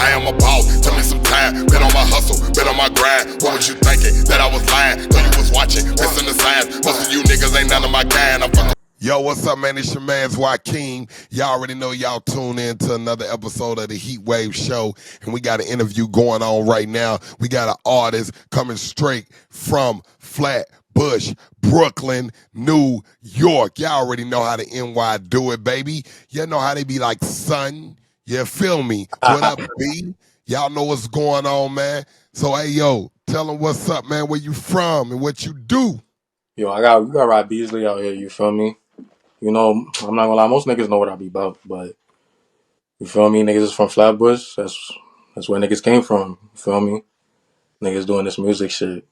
I am a boss, tell me some time. Bet on my hustle, bet on my grind. What was you thinking? That I was lying? Thought you was watching, missing the signs. Most of you niggas ain't none of my kind. I'm fucking. Yo, what's up, man? It's your man's Joaquin. Y'all already know y'all tune in to another episode of the Heat Wave Show, and we got an interview going on right now. We got an artist coming straight from Flatbush, Brooklyn, New York. Y'all already know how the NY do it, baby. You know how they be like, son. You feel me? What up, B? Y'all know what's going on, man. So, hey, yo, tell them what's up, man, where you from and what you do. Yo, we got ride Beezly out here, you feel me? You know, I'm not gonna lie, most niggas know what I be about, but you feel me? Niggas is from Flatbush. That's where niggas came from. You feel me? Niggas doing this music shit.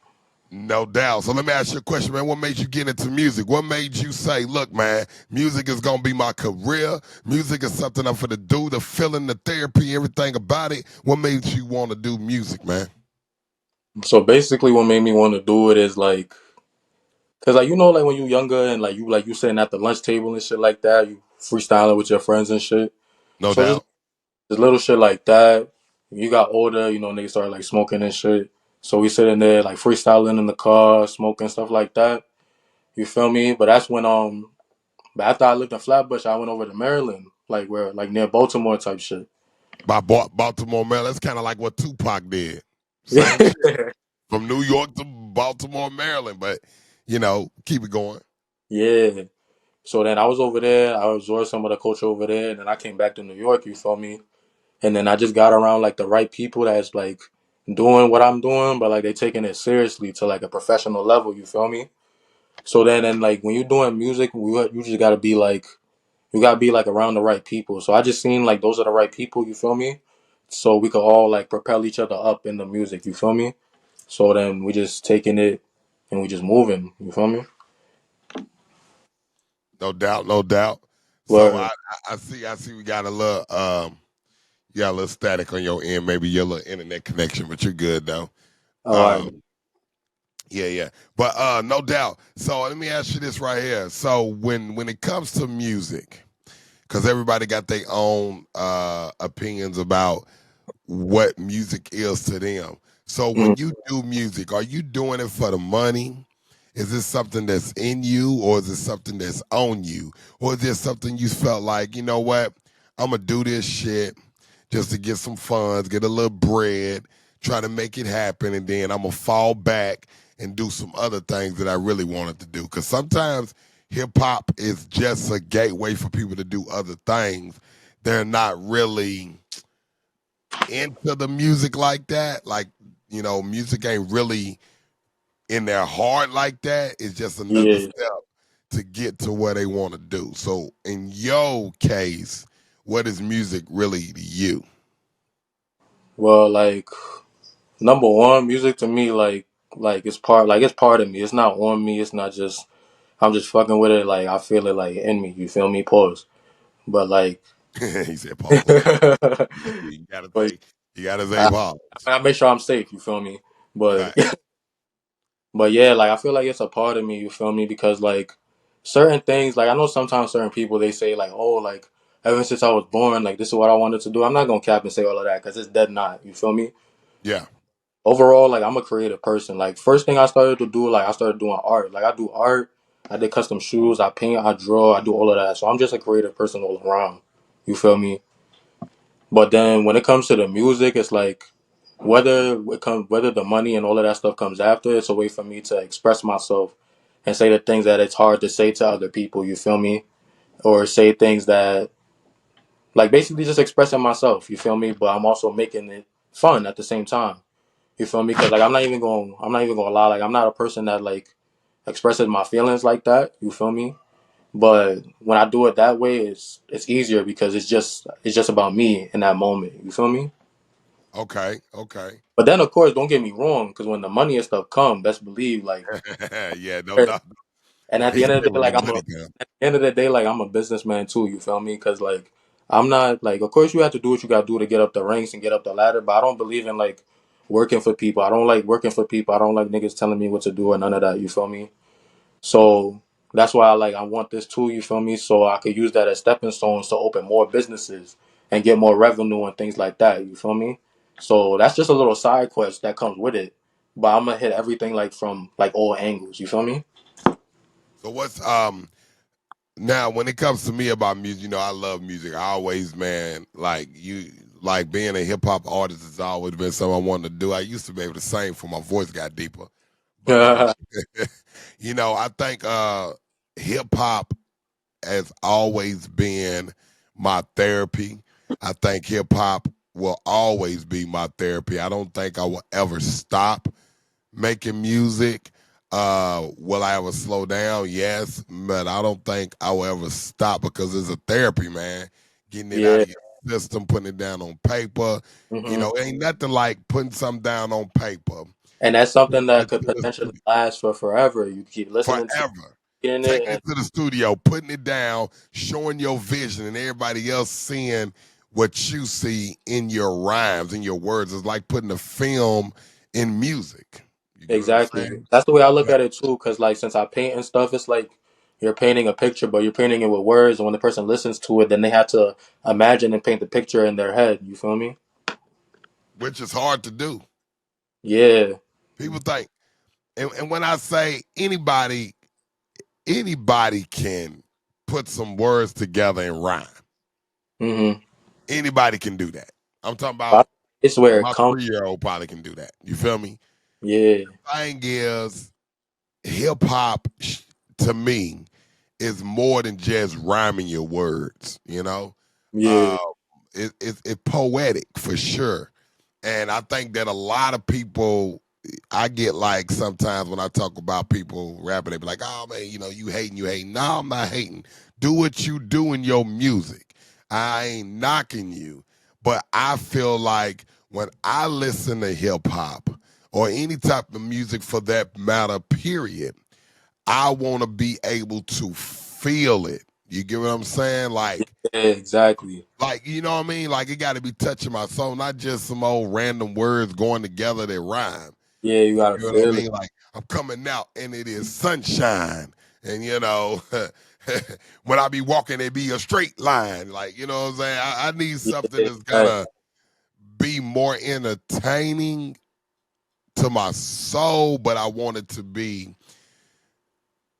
No doubt. So let me ask you a question, man. What made you get into music? What made you say, look, man, music is going to be my career. Music is something I'm going to do, the feeling, the therapy, everything about it. What made you want to do music, man? So basically what made me want to do it is like, cause like, you know, like when you younger and like you sitting at the lunch table and shit like that, you freestyling with your friends and shit. No So just doubt. little shit like that. When you got older, you know, niggas started like smoking and shit. So we sitting there like freestyling in the car, smoking stuff like that. You feel me? But after I lived in Flatbush, I went over to Maryland, like where like near Baltimore type shit. By Baltimore, Maryland, that's kind of like what Tupac did. Same Yeah. shit. From New York to Baltimore, Maryland. But, keep it going. Yeah. So then I was over there, I absorbed some of the culture over there, and then I came back to New York, you feel me? And then I just got around like the right people that's like doing what I'm doing, but like they taking it seriously to like a professional level, you feel me? So then and like when you're doing music, you just gotta be like you gotta be like around the right people. So I just seen like those are the right people, you feel me? So we could all like propel each other up in the music, you feel me? So then we just taking it and we just moving, you feel me? No doubt, no doubt. So Word. I see we got a little you got a little static on your end, maybe your little internet connection, but you're good though. All right. Um, yeah, yeah. But no doubt. So let me ask you this right here. So when it comes to music, because everybody got their own opinions about what music is to them. So Mm. when you do music, are you doing it for the money? Is this something that's in you, or is it something that's on you? Or is there something you felt like, you know what, I'm gonna do this shit just to get some funds, get a little bread, try to make it happen, and then I'm gonna fall back and do some other things that I really wanted to do. Because sometimes hip hop is just a gateway for people to do other things. They're not really into the music like that. Like, music ain't really in their heart like that. It's just another Yeah. step to get to where they want to do. So in your case, what is music really to you? Well, like number one, music to me it's part of me. It's not on me. It's not just I'm just fucking with it. Like I feel it like in me. You feel me? Pause. But like, He said pause. but You gotta say I, pause. I make sure I'm safe. You feel me? But Fact. but yeah, like I feel like it's a part of me. You feel me? Because like certain things, like I know sometimes certain people they say like, oh, like ever since I was born, like this is what I wanted to do. I'm not gonna cap and say all of that because it's dead not. You feel me? Yeah. Overall, like I'm a creative person. Like first thing I started to do, like I started doing art. Like I do art, I did custom shoes, I paint, I draw, I do all of that. So I'm just a creative person all around. You feel me? But then when it comes to the music, it's like whether the money and all of that stuff comes after, it's a way for me to express myself and say the things that it's hard to say to other people. You feel me? Or say things that like basically just expressing myself. You feel me? But I'm also making it fun at the same time. You feel me? Because like I'm not even gonna lie. Like I'm not a person that like expresses my feelings like that. You feel me? But when I do it that way, it's easier because it's just about me in that moment. You feel me? Okay. Okay. But then of course, don't get me wrong, because when the money and stuff come, best believe like, Yeah. No. No. and at He the end said of the day, when the like money comes. at the end of the day, like I'm a businessman too. You feel me? Because like I'm not like, of course you have to do what you gotta do to get up the ranks and get up the ladder. But I don't believe in like working for people. I don't like working for people. I don't like niggas telling me what to do or none of that. You feel me? So that's why I want this too. You feel me? So I could use that as stepping stones to open more businesses and get more revenue and things like that. You feel me? So that's just a little side quest that comes with it. But I'm gonna hit everything like from like all angles. You feel me? So what's now when it comes to me about music, you know, I love music. I always, man, like being a hip hop artist has always been something I wanted to do. I used to be able to sing before my voice got deeper. But you know, I think hip hop has always been my therapy. I think hip hop will always be my therapy. I don't think I will ever stop making music. Will I ever slow down? Yes, but I don't think I will ever stop because it's a therapy, man. Getting it out Yeah. of your system, putting it down on paper. You Hmm. know, ain't nothing like putting something down on paper. And that's Take something that that could to the potentially studio last for forever. You keep listening to forever. getting it, Taking and it to the studio, putting it down, showing your vision, and everybody else seeing what you see in your rhymes, in your words. It's like putting a film in music. You get what I'm exactly. saying? That's the way I look Yeah. at it too. Cause like since I paint and stuff, it's like you're painting a picture, but you're painting it with words. And when the person listens to it, then they have to imagine and paint the picture in their head. You feel me? Which is hard to do. Yeah. People think, and when I say anybody can put some words together and rhyme. Hmm. Anybody can do that. I'm talking But about it's where it my comes. 3-year old probably can do that. You feel me? Yeah. Thing is, hip hop to me is more than just rhyming your words. You know, uh, Yeah. it's poetic for sure. And I think that a lot of people, I get like sometimes when I talk about people rapping, they be like, "Oh man, you know, you hating, you hating." No, I'm not hating. Do what you do in your music. I ain't knocking you, but I feel like when I listen to hip hop or any type of music for that matter, period, I want to be able to feel it. You get what I'm saying? Yeah. Exactly. Like you know what I mean? Like it got to be touching my soul, not just some old random words going together that rhyme. Yeah. You gotta You know what I feel it. mean? Like I'm coming out and it is sunshine, and you know, when I be walking, it be a straight line. Like you know what I'm saying? I need something Yeah. that's Right. gonna be more entertaining to my soul, but I want it to be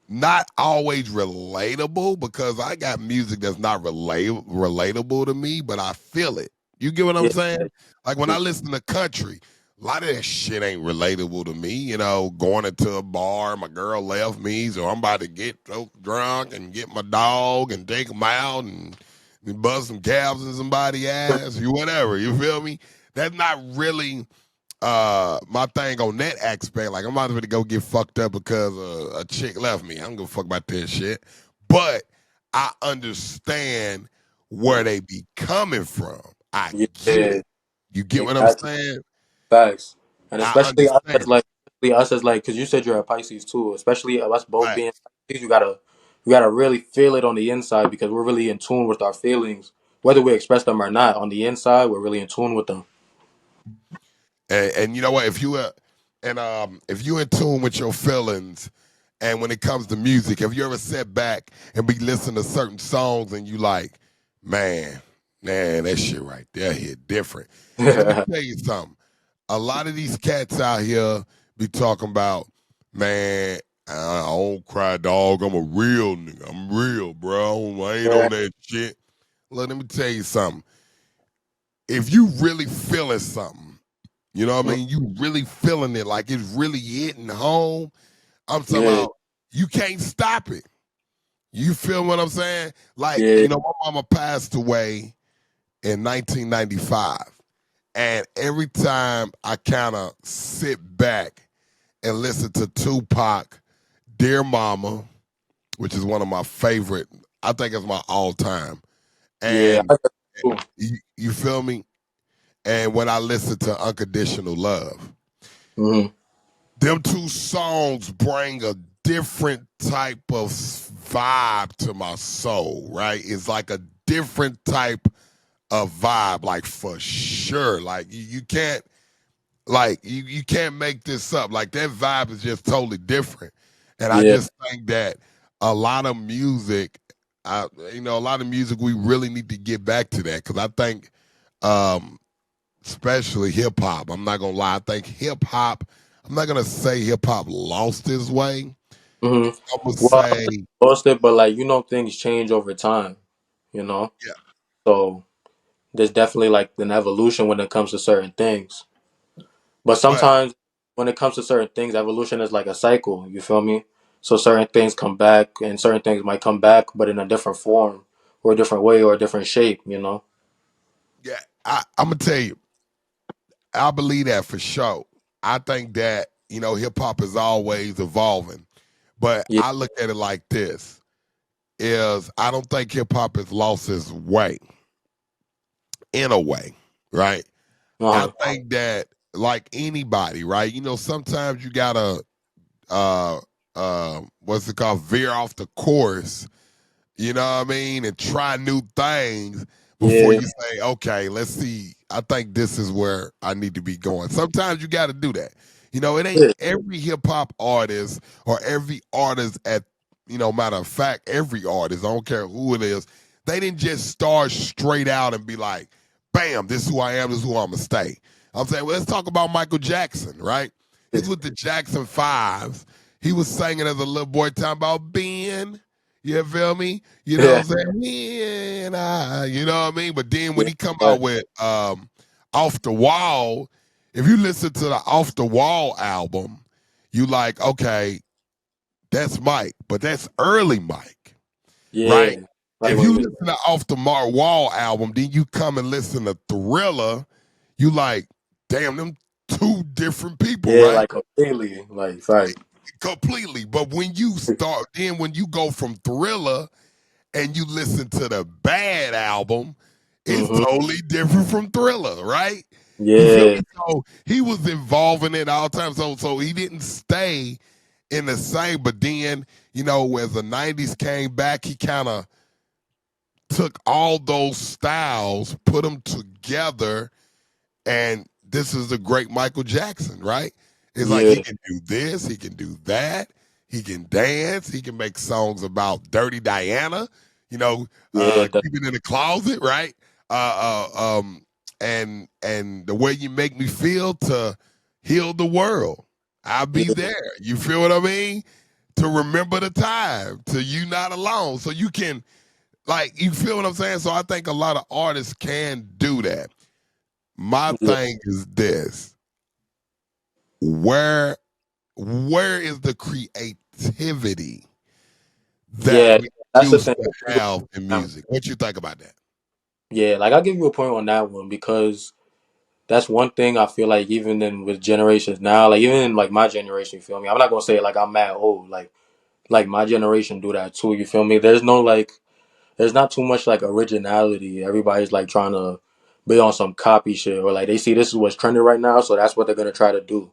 not always relatable because I got music that's not relatable to me, but I feel it. You get what I'm Yeah. saying? Like when For I sure. listen to country, a lot of that shit ain't relatable to me. You know, going into a bar, my girl left me, so I'm about to get so drunk and get my dog and take him out and bust some calves in somebody's ass, you whatever. You feel me? That's not really my thing on that aspect. Like I'm not ready to go get fucked up because a chick left me. I don't give a fuck about that shit. But I understand where they be coming from. I get Yeah. it. You get what I'm Exactly. saying? Facts. And I especially understand it. us as like, because you said you're a Pisces too. Especially us both being Facts. Pisces, you gotta really feel it on the inside because we're really in tune with our feelings, whether we express them or not. On the inside, we're really in tune with them. And you know what? If you in tune with your feelings, and when it comes to music, have you ever sat back and be listening to certain songs and you like, man, man, that shit right there hit different. And let me tell you something. A lot of these cats out here be talking about, man, I don't cry, dog. I'm a real nigga. I'm real, bro. I ain't on that shit. Look, let me tell you something. If you really feeling something, you know what I mean? You really feeling it like it's really hitting home. I'm talking Yeah, about you can't stop it. You feel what I'm saying? Like, yeah, you know, my mama passed away in 1995. And every time I kind of sit back and listen to Tupac, Dear Mama, which is one of my favorite, I think it's my all time. yeah. And you feel me? And when I listen to Unconditional Love, Mm-hmm. them two songs bring a different type of vibe to my soul, right? It's like a different type of vibe, like for sure. Like you can't you can't make this up. Like that vibe is just totally different. And I Yeah, just think that a lot of music, I a lot of music we really need to get back to that because I think, um, especially hip hop. I'm not gonna lie. I think hip hop. I'm not gonna say hip hop lost its way. Hmm. I'm gonna Well, say, lost it, but like things change over time. You know, yeah, so there's definitely like an evolution when it comes to certain things. But but sometimes when it comes to certain things, evolution is like a cycle. You feel me? So certain things come back, and certain things might come back, but in a different form, or a different way, or a different shape. You know? yeah, I'm gonna tell you, I believe that for sure. I think that hip hop is always evolving, but Yeah. I look at it like this: is I don't think hip hop has lost its way in a way, right? Uh I huh. think that like anybody, right? Sometimes you gotta uh what's it called, veer off the course, you know what I mean, and try new things before Yeah. you say, okay, let's see. I think this is where I need to be going. Sometimes you got to do that. It ain't Yeah. every hip hop artist or every artist at, matter of fact, every artist, I don't care who it is, they didn't just start straight out and be like, bam, this is who I am, this is who I'm going to stay. I'm saying, well, let's talk about Michael Jackson, right? He's with the Jackson Fives. He was singing as a little boy talking about being, you feel me? You know Yeah. what I'm saying? And you know what I mean? But then when Yeah. he come Yeah. out with Off the Wall, if you listen to the Off the Wall album, you like, okay, that's Mike, but that's early Mike, right? Yeah. Like If when you you, listen to Off the Wall album, then you come and listen to Thriller, you like, damn, them two different people, yeah, right? like completely, like right. Completely. But when you go from Thriller and you listen to the Bad album, it's Hmm. totally different from Thriller, right? You feel Yeah. me? So he was involving it all the time. So he didn't stay in the same. But then, as the '90s came back, he kind of took all those styles, put them together, and this is the great Michael Jackson, right? It's like he Yeah. can do this, he can do that, he can dance, he can make songs about Dirty Diana, Yeah. keeping in the closet, right? And the way you make me feel to heal the world. I'll be Yeah. there. You feel what I mean? To remember the time, to you not alone. So you can you feel what I'm saying? So I think a lot of artists can do that. My Yeah. thing is this: where where is the creativity that Yeah. we That's the used thing. to have in music? What you think about that? Yeah, like I'll give you a point on that one because that's one thing I feel like even in with generations now, like even in like my generation, you feel me? I'm not gonna say like I'm mad old, like my generation do that too, you feel me? There's not too much like originality. Everybody's like trying to be on some copy shit or like they see this is what's trending right now, so that's what they're gonna try to do.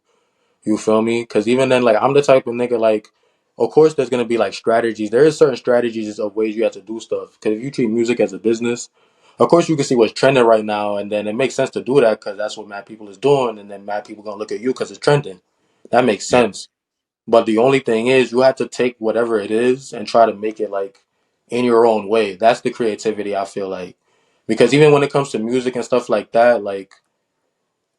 You feel me? Because even then, like I'm the type of nigga like, of course there's gonna be like strategies. There is certain strategies of ways you have to do stuff. Because if you treat music as a business, of course you can see what's trending right now, and then it makes sense to do that because that's what mad people is doing, and then mad people gonna look at you because it's trending. That makes Yeah, sense. But the only thing is, you have to take whatever it is and try to make it like in your own way. That's the creativity I feel like. Because even when it comes to music and stuff like that, like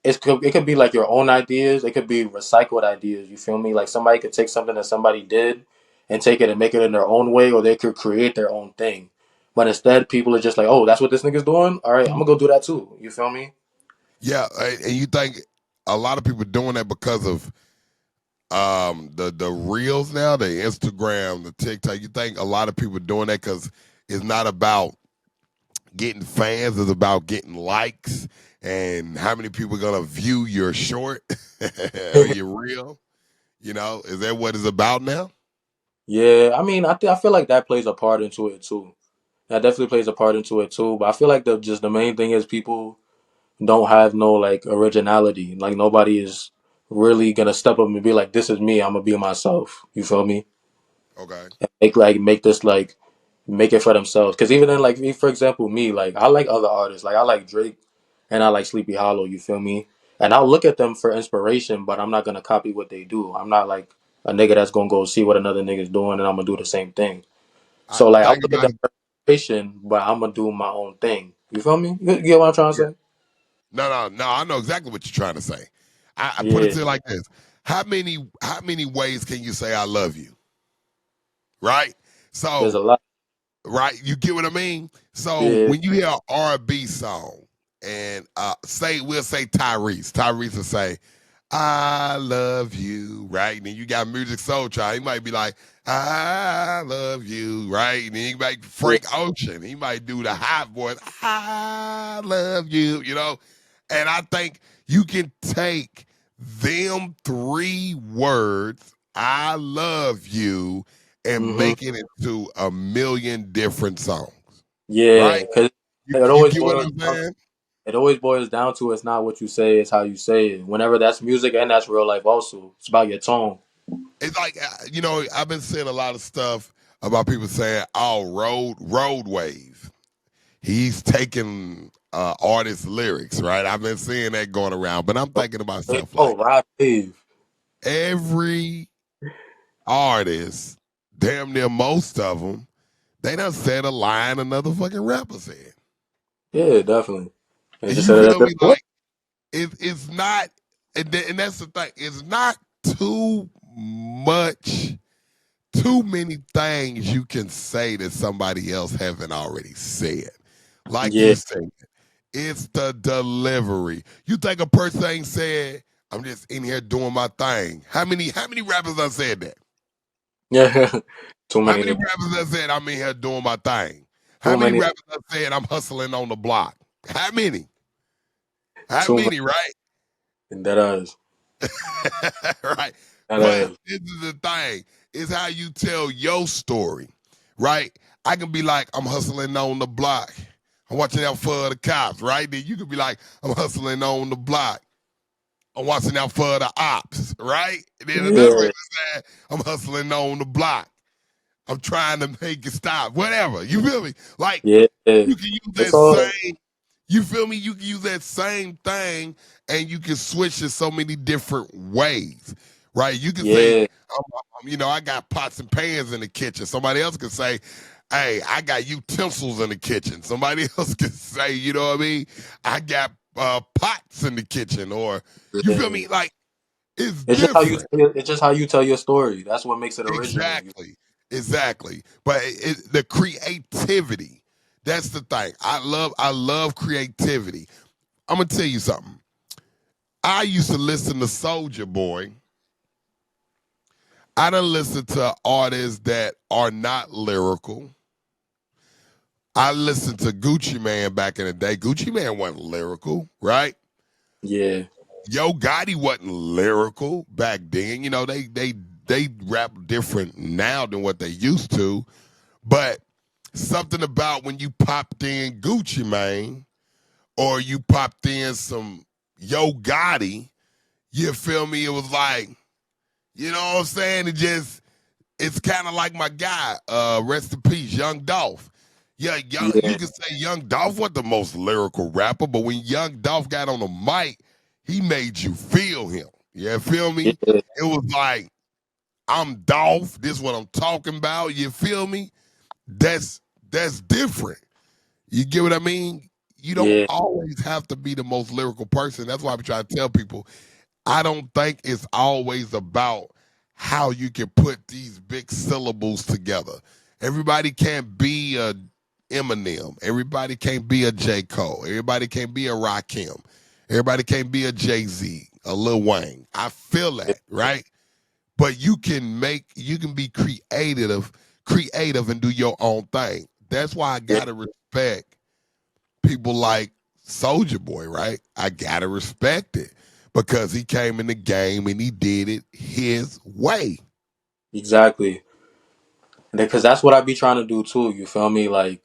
it could be like your own ideas. It could be recycled ideas. You feel me? Like somebody could take something that somebody did and take it and make it in their own way, or they could create their own thing. But instead, people are just like, "Oh, that's what this nigga's doing. All right, I'm gonna go do that too." You feel me? yeah, and you think a lot of people doing that because of the reels now, the Instagram, the TikTok. You think a lot of people doing that because it's not about getting fans, it's about getting likes and how many people are gonna view your short or your reel. Is that what it's about now? Yeah, I mean, I feel like that plays a part into it too. That definitely plays a part into it too. But I feel like the main thing is people don't have no like originality. Like nobody is really gonna step up and be like, "This is me. I'm gonna be myself." You feel me? Okay. Make this like make it for themselves. Because even then, like for example, me like I like other artists. Like I like Drake and I like Sleepy Hollow. You feel me? And I'll look at them for inspiration, but I'm not gonna copy what they do. I'm not like a nigga that's gonna go see what another nigga's doing and I'm gonna do the same thing. I So like I'll think look at about them. it. inspiration, but I'm gonna do my own thing. You feel me? You get what I'm trying to Yeah. say? No. I know exactly what you're trying to say. I put it Yeah, to you like this: how many ways can you say I love you? Right. there's So a lot. right, you get what I mean. So Yeah, when you hear an R&B song and we'll say Tyrese will say I love you, right? And then you got Music Soul Child. He might be like, I love you, right? And then you might yeah, Frank Ocean. He might do the high voice, I love you, you know? And I think you can take them three words, I love you, and hmm make it into a million different songs, yeah. right? Because You, it you always get what boils I'm down. saying? It always boils down to it's not what you say, it's how you say it. Whenever that's music and that's real life, also, it's about your tone. It's like I've been seeing a lot of stuff about people saying, "Oh, road wave." He's taking artist lyrics, right? I've been seeing that going around, but I'm thinking to myself Oh, like, Rod Wave. every artist, damn near most of them, they done said a line another fucking rapper said. Yeah, definitely. They just You said it a feel me? different way. Like it's not, and that's the thing. It's not too much too many things you can say that somebody else haven't already said. Like Yeah, you said, it's the delivery. You think a person ain't said, I'm just in here doing my thing. How many rappers done said that? yeah. Too How many many niggas. rappers done said I'm in here doing my thing? How Too many many. rappers done said I'm hustling on the block? How many? How Too many. many, right? And that is. right? That But is. this is the thing. It's how you tell your story, right? I can be like, I'm hustling on the block. I'm watching out for the cops, right? Then you could be like, I'm hustling on the block. I'm watching out for the ops, right? And then another person Yeah, said, I'm hustling on the block. I'm trying to make it stop. Whatever. You feel me? Like yeah, yeah. you can use It's that all. same you feel me? You can use that same thing and you can switch it so many different ways, right? You can say, Yeah, I got pots and pans in the kitchen. Somebody else can say, hey, I got utensils in the kitchen. Somebody else can say, you know what I mean? I got pots in the kitchen, or you feel yeah. me? Like it's It's just how you. different. It's just how you tell your story. That's what makes it original. Exactly. Exactly. But the creativity, that's the thing. I love creativity. I'm gonna tell you something. I used to listen to Soldier Boy. I done listen to artists that are not lyrical. I listened to Gucci Man back in the day. Gucci Man wasn't lyrical, right? Yeah, Yo Gotti wasn't lyrical back then. They rap different now than what they used to. But something about when you popped in Gucci Mane or you popped in some Yo Gotti, you feel me? It was like, you know what I'm saying? It's kind of like my guy, rest in peace, Young Dolph. Yeah, you yeah, could say Young Dolph wasn't the most lyrical rapper, but when Young Dolph got on the mic, he made you feel him. You feel me? yeah, It was like, I'm Dolph. This is what I'm talking about. You feel me? That's different. You get what I mean? You don't yeah. always have to be the most lyrical person. That's why I try to tell people I don't think it's always about how you can put these big syllables together. Everybody can't be a Eminem. Everybody can't be a J. Cole. Everybody can't be a Rakim. Everybody can't be a Jay-Z, a Lil Wayne. I feel that, right? But you can be creative and do your own thing. That's why I Yeah. gotta respect people like Soldier Boy, right? I gotta respect it because he came in the game and he did it his way. Exactly. Because that's what I be trying to do too. You feel me? Like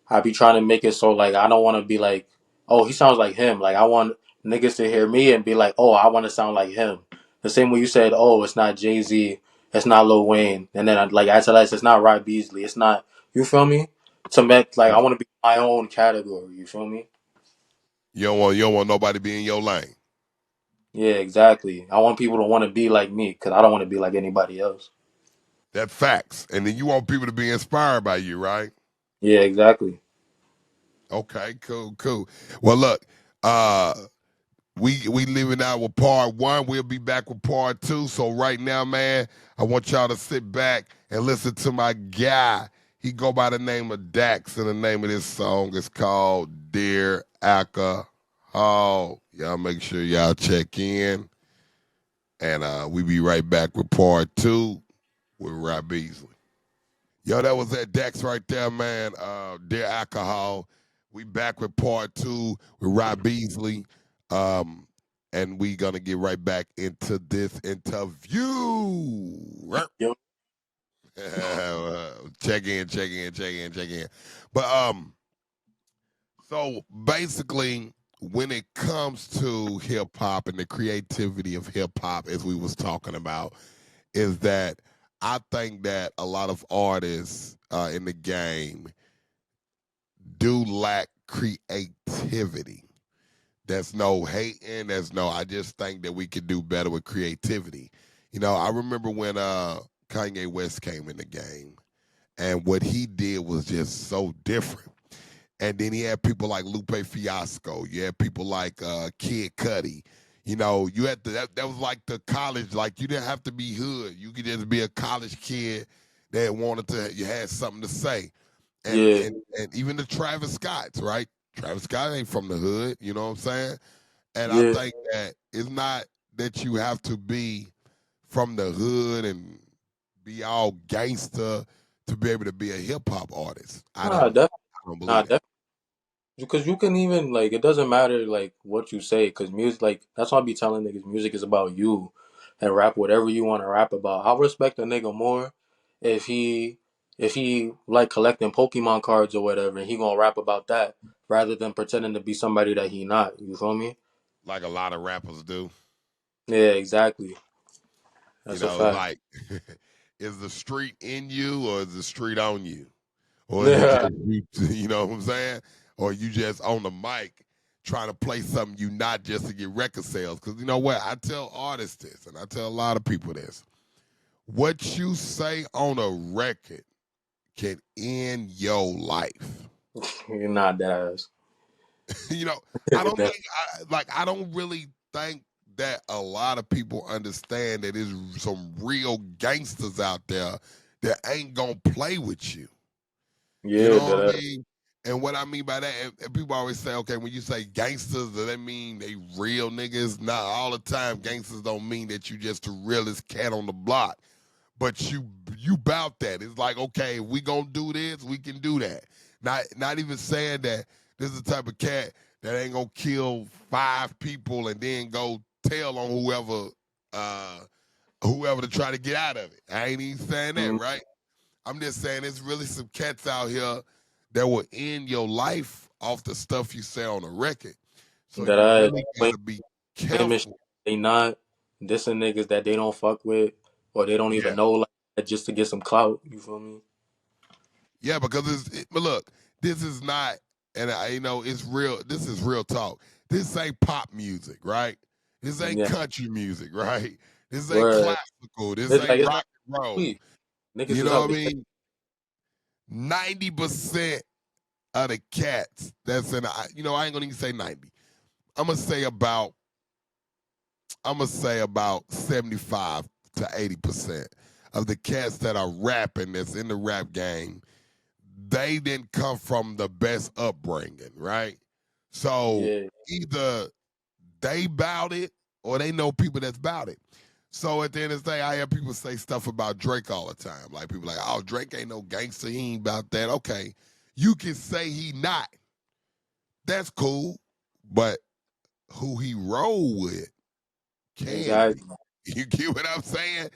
I be trying to make it so like I don't want to be like, oh, he sounds like him. Like I want niggas to hear me and be like, oh, I want to sound like him. The same way you said, oh, it's not Jay Z, it's not Lil Wayne, and then like I tell us, it's not Rod Beezly, it's not. You feel me? To make like I want to be my own category. You feel me? You don't want nobody to be in your lane. Yeah, exactly. I want people to want to be like me because I don't want to be like anybody else. That's facts. And then you want people to be inspired by you, right? Yeah, exactly. Okay, cool, cool. Well, look, uh, we leaving out with part one. We'll be back with part two. So right now, man, I want y'all to sit back and listen to my guy. He go by the name of Dax, and the name of this song is called "Dear Alcohol." Y'all make sure y'all check in, and we be right back with part two with Rob Beezly. Yo, that was that Dex right there, man. Dear Alcohol. We back with part two with Rob Beezly. And we gonna get right back into this interview. Yo, Check in, check in, check in, check in. But so basically when it comes to hip hop and the creativity of hip hop, as we was talking about, is that I think that a lot of artists in the game do lack creativity. There's no hating. There's no. I just think that we could do better with creativity. You know, I remember when Kanye West came in the game, and what he did was just so different. And then he had people like Lupe Fiasco. You had people like Kid Cudi. You know, you had to, that was like the college. Like you didn't have to be hood. You could just be a college kid that wanted to. You had something to say. and yeah, and and even the Travis Scotts, right? Travis Scott ain't from the hood, you know what I'm saying? And I yeah. think that it's not that you have to be from the hood and be all gangster to be able to be a hip hop artist. Nah, I don't believe nah, that. because you can even like it doesn't matter like what you say because music like that's why I be telling niggas music is about you and rap whatever you want to rap about. I'll respect a nigga more if he like collecting Pokemon cards or whatever and he gonna rap about that rather than pretending to be somebody that he not. You feel me? Like a lot of rappers do. Yeah, exactly. You That's a know, it's fact. like is the street in you or is the street on you? Or is it just Yeah, you, you know what I'm saying? Or you just on the mic trying to play something you not just to get record sales? Because you know what? I tell artists this, and I tell a lot of people this. What you say on a record can end your life. you're not that ass. You know, I don't think, I don't really think that a lot of people understand that there's some real gangsters out there that ain't gonna play with you. You Yeah, know what I that ass. mean? And what I mean by that, and people always say, okay, when you say gangsters, does that mean they real niggas? Not all the time. Gangsters don't mean that you just the realest cat on the block. But you bout that. It's like, okay, if we gonna do this, we can do that. Not even saying that this is the type of cat that ain't gonna kill 5 people and then go tell on uh whoever to try to get out of it. I ain't even saying that, Mm, right? I'm just saying there's really some cats out here that will end your life off the stuff you say on a record. So that you ass. really gotta be Famous, careful. they not dissing niggas that they don't fuck with or they don't Yeah. even know like that just to get some clout. You feel me? Yeah, because but look, this is not, and I you know it's real. This is real talk. This ain't pop music, right? This ain't Yeah, country music, right? This ain't word. classical. This ain't It's not rock and roll. sweet. Niggas You is know out what I there. mean? 90% of the cats that's in, you know, I ain't gonna even say 90. I'm gonna say about, I'm gonna say about 75 to 80% of the cats that are rapping that's in the rap game, they didn't come from the best upbringing, right? So Yeah, either they bout it or they know people that's bout it. So at the end of the day, I hear people say stuff about Drake all the time. Like people like, oh, Drake ain't no gangster, he ain't about that. Okay, you can say he not. That's cool. But who he roll with can be. exactly. You get what I'm saying?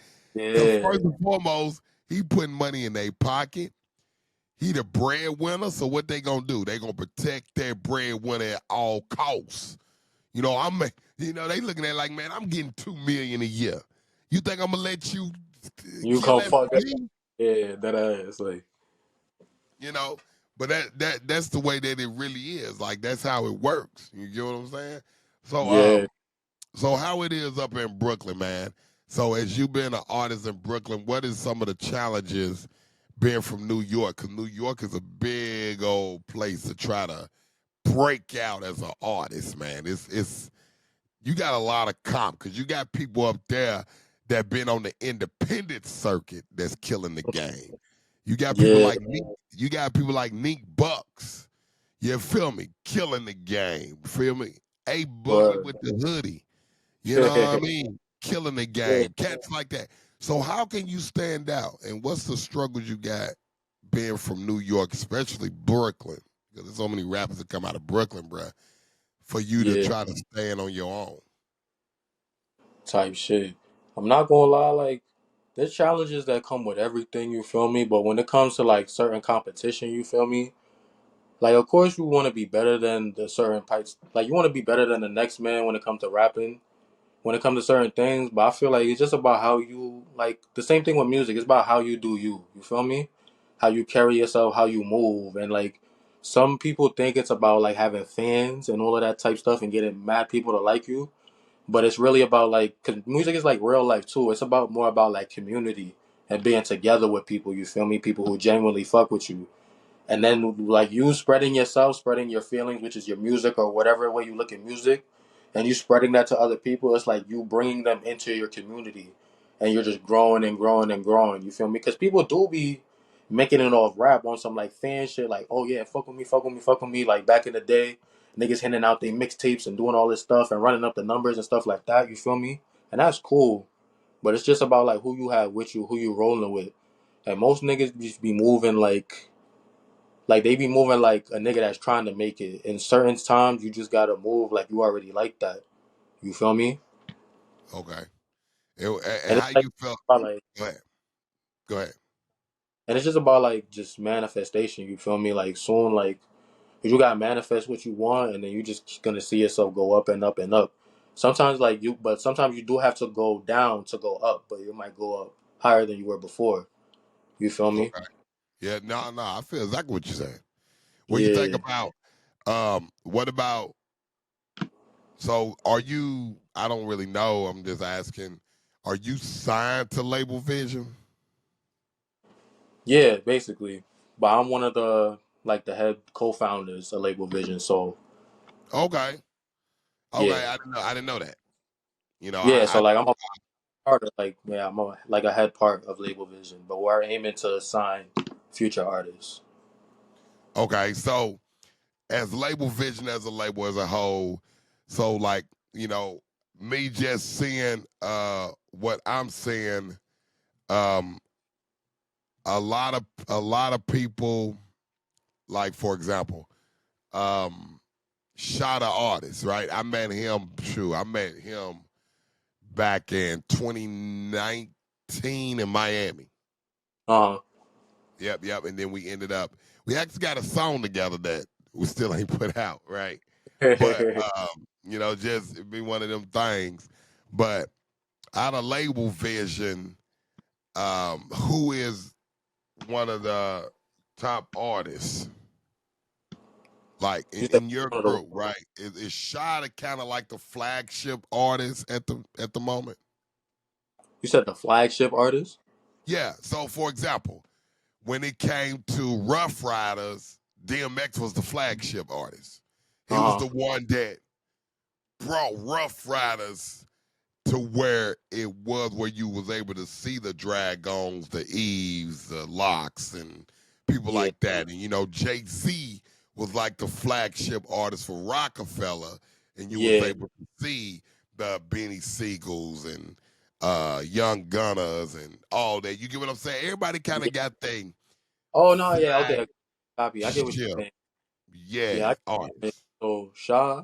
Because Yeah, first and foremost, he putting money in their pocket. He the breadwinner, so what they gonna do? They gonna protect their breadwinner at all costs. You know, they looking at it like, man, I'm getting 2 million a year. You think I'm gonna let you you kill come that fuck for that. me? Yeah, that ass like You know, but that's the way that it really is. Like that's how it works. You get what I'm saying? So yeah. so how it is up in Brooklyn, man. So as you being an artist in Brooklyn, what is some of the challenges being from New York, because New York is a big old place to try to break out as an artist, man. It's you got a lot of comp because you got people up there that been on the independent circuit that's killing the game. You got people Yeah, like Neek, you got people like Neek Bucks. You feel me? Killing the game. Feel me? A Boogie but with the hoodie. You know what I mean? Killing the yeah, game. Cats like that. So how can you stand out? And what's the struggles you got being from New York, especially Brooklyn? Because there's so many rappers that come out of Brooklyn, bruh, for you to yeah, try to stand on your own. type shit. I'm not gonna lie, like there's challenges that come with everything, you feel me? But when it comes to like certain competition, you feel me? Like of course you want to be better than the certain pipes. Like you want to be better than the next man when it comes to rapping. When it comes to certain things, but I feel like it's just about how you like the same thing with music. It's about how you do you. You feel me? How you carry yourself, how you move, and like some people think it's about like having fans and all of that type stuff and getting mad people to like you, but it's really about like because music is like real life too. It's about more about like community and being together with people. You feel me? People who genuinely fuck with you and then like you spreading yourself, spreading your feelings, which is your music or whatever way you look at music, and you spreading that to other people. It's like you bringing them into your community, and you're just growing and growing and growing. You feel me? Because people do be making it off rap on some like fan shit, like oh yeah, fuck with me, fuck with me, fuck with me. Like back in the day, niggas handing out their mixtapes and doing all this stuff and running up the numbers and stuff like that. You feel me? And that's cool, but it's just about like who you have with you, who you rolling with. And most niggas just be moving like they be moving like a nigga that's trying to make it. In certain times, you just gotta move like you already like that. You feel me? Okay. And And it's how like, you felt? about, like, Go ahead. Go ahead. and it's just about like just manifestation. You feel me? Like soon, like 'cause you gotta manifest what you want, and then you just gonna see yourself go up and up and up. Sometimes like you, but sometimes you do have to go down to go up, but you might go up higher than you were before. You feel me? Okay. Yeah, no, I feel exactly what you're saying. What you think Yeah, about what about so are you I don't really know, I'm just asking, are you signed to Label Vision? yeah, basically. But I'm one of the like the head co-founders of Label Vision, so Okay. Okay, yeah. I didn't know that. You know, Yeah, so I like I'm a part of like yeah, I'm like a head part of Label Vision, but we're aiming to sign future artists. okay, so as Label Vision as a label as a whole, so like, you know, me just seeing what I'm seeing, um, a lot of people, like for example, um Shada Artist, right? I met him back in 2019 in Miami. Uh Yep. And then we actually got a song together that we still ain't put out, right? But huh. you know, just it be one of them things. But out of Label Vision, who is one of the top artists, like you said in your one of the group, right? Is Shada kind of like the flagship artist at the moment? you said the flagship artist. Yeah. So for example, when it came to Rough Riders, DMX was the flagship artist. He was Uh huh. the one that brought Rough Riders to where it was where you was able to see the Dragons, the Eves, the Locks, and people Yeah. like that. And you know, Jay-Z was like the flagship artist for Rockefeller, and you was Yeah. able to see the Benny Siegels and Young Gunners and all that. You get what I'm saying? Everybody kind Yeah. of got their Oh no, yeah, okay. Copy. I get what flagship, you're saying. Yeah, yeah, I get artists. so Shaw,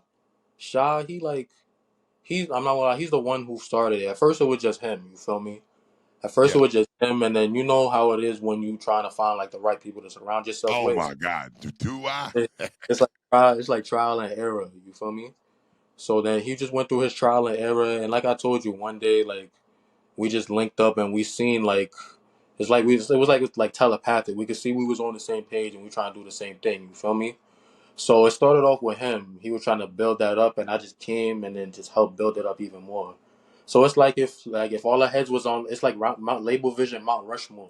he like he's I'm not gonna lie, he's the one who started it. At first it was just him, you feel me? At first it Yeah. was just him, and then you know how it is when you trying to find like the right people to surround yourself Oh with. my God, do I? It- it's like trial and error. You feel me? So then he just went through his trial and error, and like I told you, one day like we just linked up and we seen like it was like telepathic. We could see we was on the same page and we trying to do the same thing. You feel me? So it started off with him. He was trying to build that up, and I just came and then just helped build it up even more. So it's like if all our heads was on, it's like Mount Label Vision, Mount Rushmore,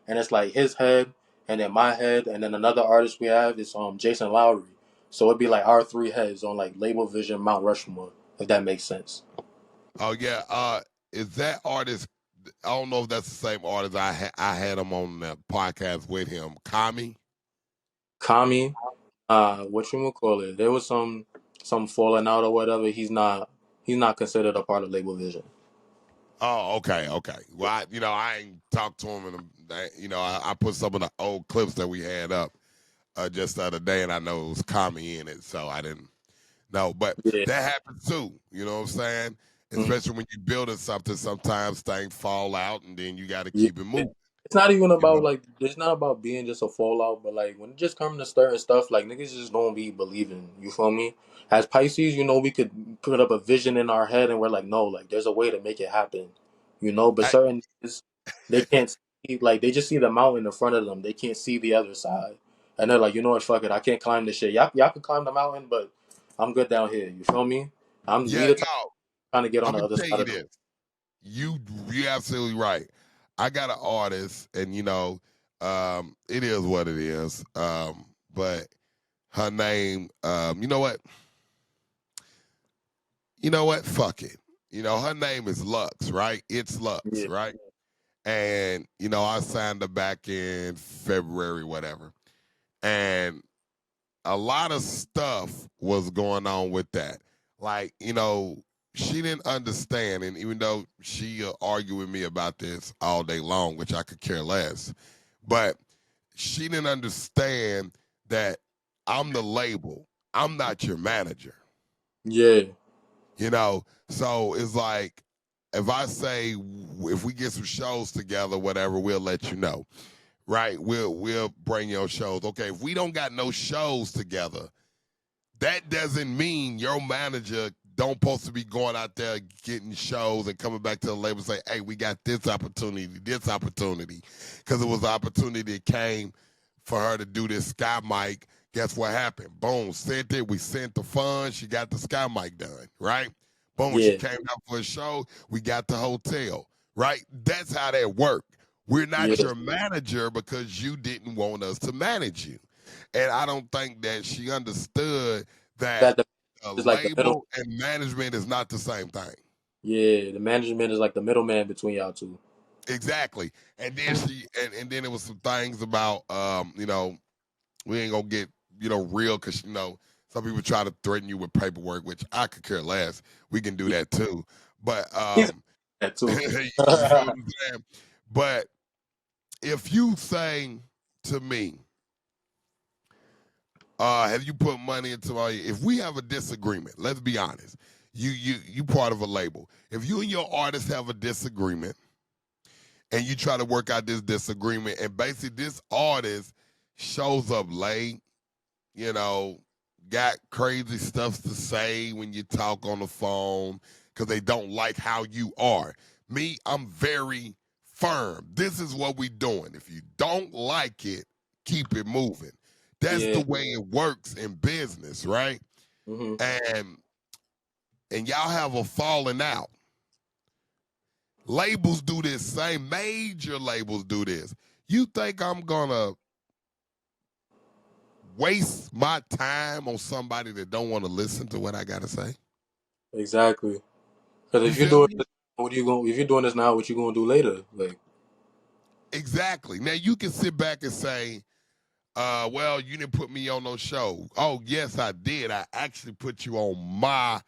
and it's like his head, and then my head, and then another artist we have is Jason Lowry. So it'd be like our three heads on like Label Vision Mount Rushmore, if that makes sense. Oh yeah. Is that artist? I don't know if that's the same artist. I had him on the podcast with him. Kami. Kami, what you would call it? There was some falling out or whatever. He's not considered a part of Label Vision. Oh, okay, okay. Well, I ain't talked to him, and I put some of the old clips that we had up just the other day, and I know it was Kami in it, so I didn't know. But Yeah. that happens too. You know what I'm saying? Mhm. Especially when you're building something, sometimes things fall out, and then you got to Yeah. keep it moving. It's not even You about know? like it's not about being just a fallout, but like when it just comes to certain stuff, like niggas just don't be believing. You feel me? As Pisces, we could put up a vision in our head and we're like, no, like there's a way to make it happen. But I, certain niggas, they can't see, like they just see the mountain in front of them. They can't see the other side. And they're like, you know what, fuck it, I can't climb this shit. Y'all can climb the mountain, but I'm good down here. You feel me? We yeah, the type no. trying to get on I'm the gonna other tell side you of the this. You you're absolutely right. I got an artist, and it is what it is. But her name, you know what? Fuck it. Her name is Lux, right? It's Lux, yeah. right? And I signed her back in February, whatever. And a lot of stuff was going on with that. Like, she didn't understand, and even though she argue with me about this all day long, which I could care less, but she didn't understand that I'm the label. I'm not your manager. Yeah. So it's like if I say if we get some shows together, whatever, we'll let you know. Right? We'll bring your shows. Okay, if we don't got no shows together, that doesn't mean your manager don't supposed to be going out there getting shows and coming back to the label and say, hey, we got this opportunity. Because it was an opportunity that came for her to do this Sky Mic. Guess what happened? Boom, sent it. We sent the funds. She got the Sky Mic done, right? Boom, she Yeah. came out for a show. We got the hotel, right? That's how that worked. We're not Yeah. your manager because you didn't want us to manage you. And I don't think that she understood that That the a is like the middle. label and management is not the same thing. Yeah, the management is like the middleman between y'all two. Exactly. And then and then it was some things about we ain't gonna get, real because some people try to threaten you with paperwork, which I could care less. We can do Yeah, that too. But he's that too. you feel what I'm saying? But if you say to me, have you put money into my? If we have a disagreement, let's be honest. You part of a label. If you and your artist have a disagreement, and you try to work out this disagreement, and basically this artist shows up late, you know, got crazy stuff to say when you talk on the phone because they don't like how you are. Me, I'm very firm. This is what we doing. If you don't like it, keep it moving. That's the Yeah. way it works in business, right? Hmm. And y'all have a falling out. Labels do this same, major labels do this. You think I'm gonna waste my time on somebody that don't want to listen to what I gotta say? Exactly. Because You if you're feel doing me? this, if you're doing this now, what you gonna do later? Like, Exactly. Now you can sit back and say, well, you didn't put me on no show. Oh, yes, I did. I actually put you on my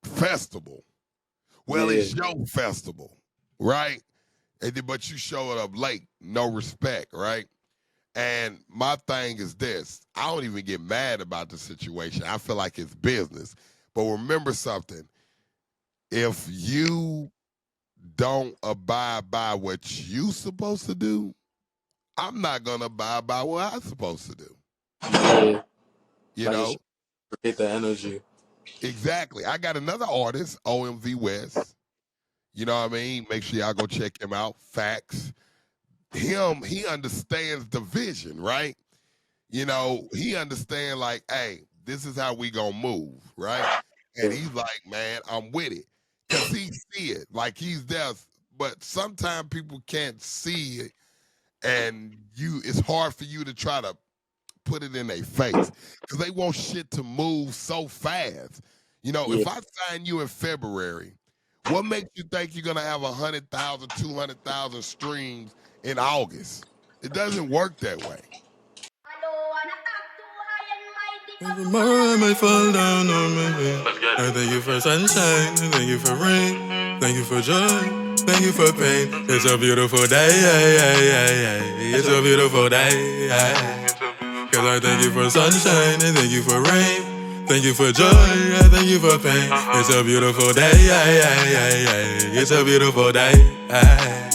festival. Well, yeah, it's your festival, right? But you showed up late. No respect, right? And my thing is this: I don't even get mad about the situation. I feel like it's business. But remember something: if you don't abide by what you supposed to do, I'm not gonna abide by what I'm supposed to do. yeah. You Like it's know, create the energy. exactly. I got another artist, OMV West. You know what I mean? Make sure y'all go check him out. Facts. He understands the vision, right? He understand like, hey, this is how we gonna move, right? And Yeah. he's like, man, I'm with it. Cause he see it. Like he's there. But sometimes people can't see it and it's hard for you to try to put it in their face because they want shit to move so fast. You know, Yeah. if I sign you in February, what makes you think you're gonna have 100,000, 200,000 streams in August? It doesn't work that way. Tomorrow I might fall down on my way. I thank you for sunshine, I thank you for rain, thank you for joy, thank you for pain. It's a beautiful day, it's a beautiful day. Cause I thank you for sunshine, I thank you for rain, thank you for joy, I thank you for pain. It's a beautiful day, it's a beautiful day.